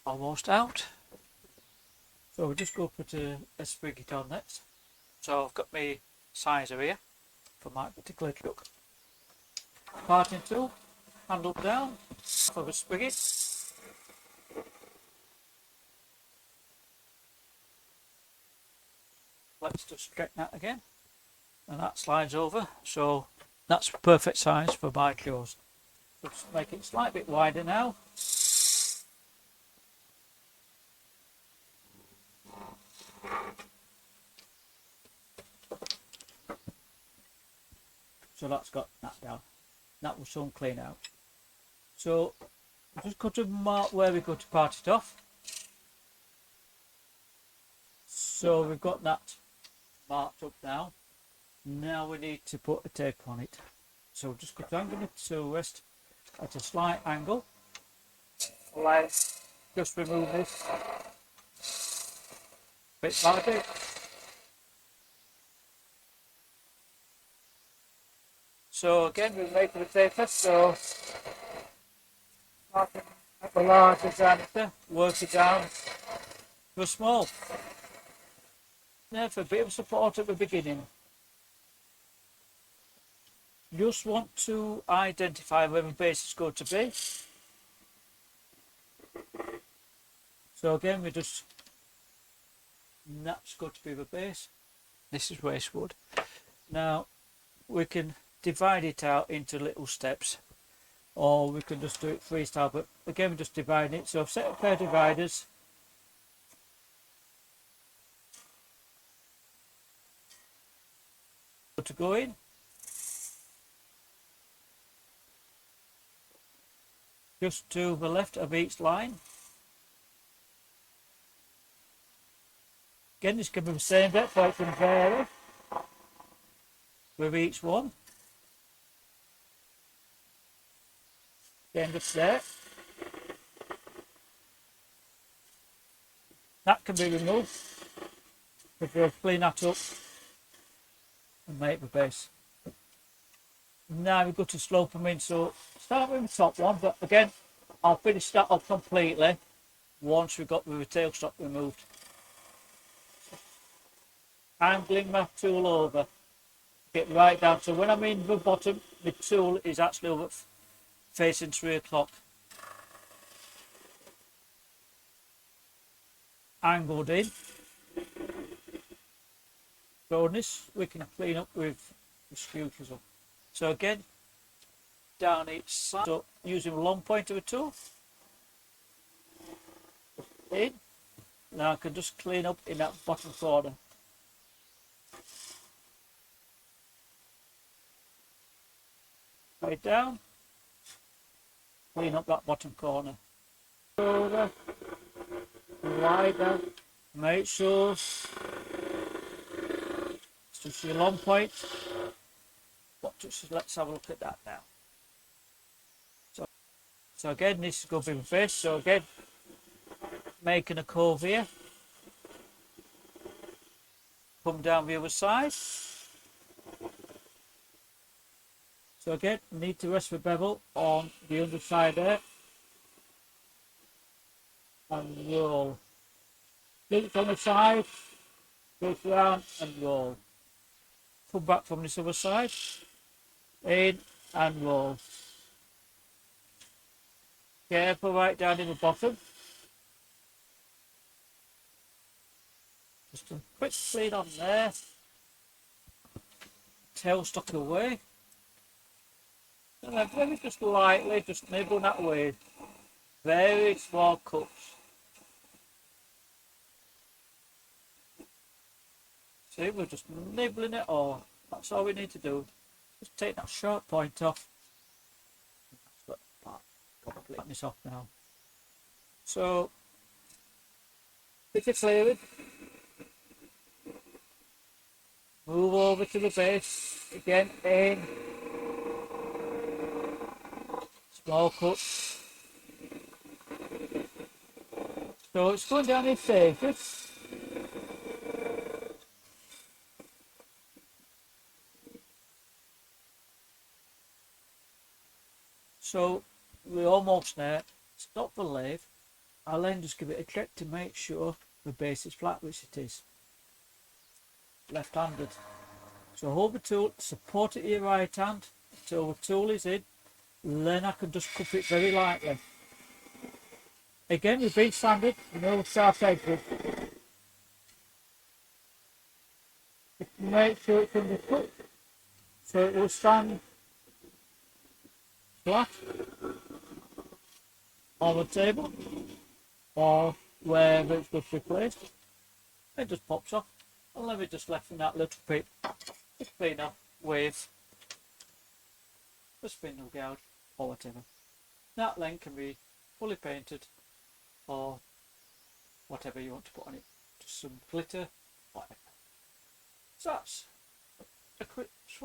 almost out. So we'll just go put a spigot on next. So I've got my sizer here for my particular truck. Parting tool, handle down for the spigot. Let's just straighten that again, and that slides over. So that's perfect size for my jaws. Just make it slightly bit wider now. So that's got that down. That will soon clean out. So just cut a mark where we're going to part it off. So we've got that marked up now. Now we need to put a tape on it. So just cut down the tool rest at a slight angle. Let's just remove this bit by bit. So again, we're making the taper, so starting at the larger diameter, work it down to a small. Now for a bit of support at the beginning. Just want to identify where the base is going to be. So again, that's going to be the base. This is wastewood. Now we can divide it out into little steps, or we can just do it freestyle, but again we're just dividing it. So I've set a pair of dividers. To go in. Just to the left of each line. Again, this can be the same depth, so it can vary with each one. Again, just there. That can be removed. If we'll clean that up and make the base. Now we've got to slope them in, so start with the top one, but again I'll finish that up completely once we've got the tailstock removed. Angling my tool over, get right down, so when I'm in the bottom, the tool is actually over facing 3 o'clock. Angled in. So this we can clean up with the screw chisel. So again, down each side, so using a long point of a tool, in. Now I can just clean up in that bottom corner. Right down, clean up that bottom corner. Over, wider, make sure it's just your long point. Let's have a look at that now. So again, this is going to be the face. So again, making a curve here. Come down the other side. So again, need to rest the bevel on the underside there. And roll. Flip it on the side, go around and roll. Come back from this other side. In and roll. Careful right down in the bottom. Just a quick clean on there. Tailstock away. And then very just lightly, just nibble that away. Very small cuts. See, we're just nibbling it all. That's all we need to do. Just take that sharp point off. That's got to this off now. So, bit of clearing. Move over to the base. Again, in. Small cuts. So it's going down in phases. So we're almost there. Stop the lathe. I'll then just give it a check to make sure the base is flat, which it is. Left-handed. So hold the tool, support it in your right hand until the tool is in, then I can just cup it very lightly. Again, with being sanded, no sharp edges. Make sure it's undercut so it will stand flat on the table or wherever it's just replaced. It just pops off, and let me just lessen that little bit of cleaner with a spindle gouge or whatever. That then can be fully painted or whatever you want to put on it, just some glitter, whatever. So that's a quick swatch.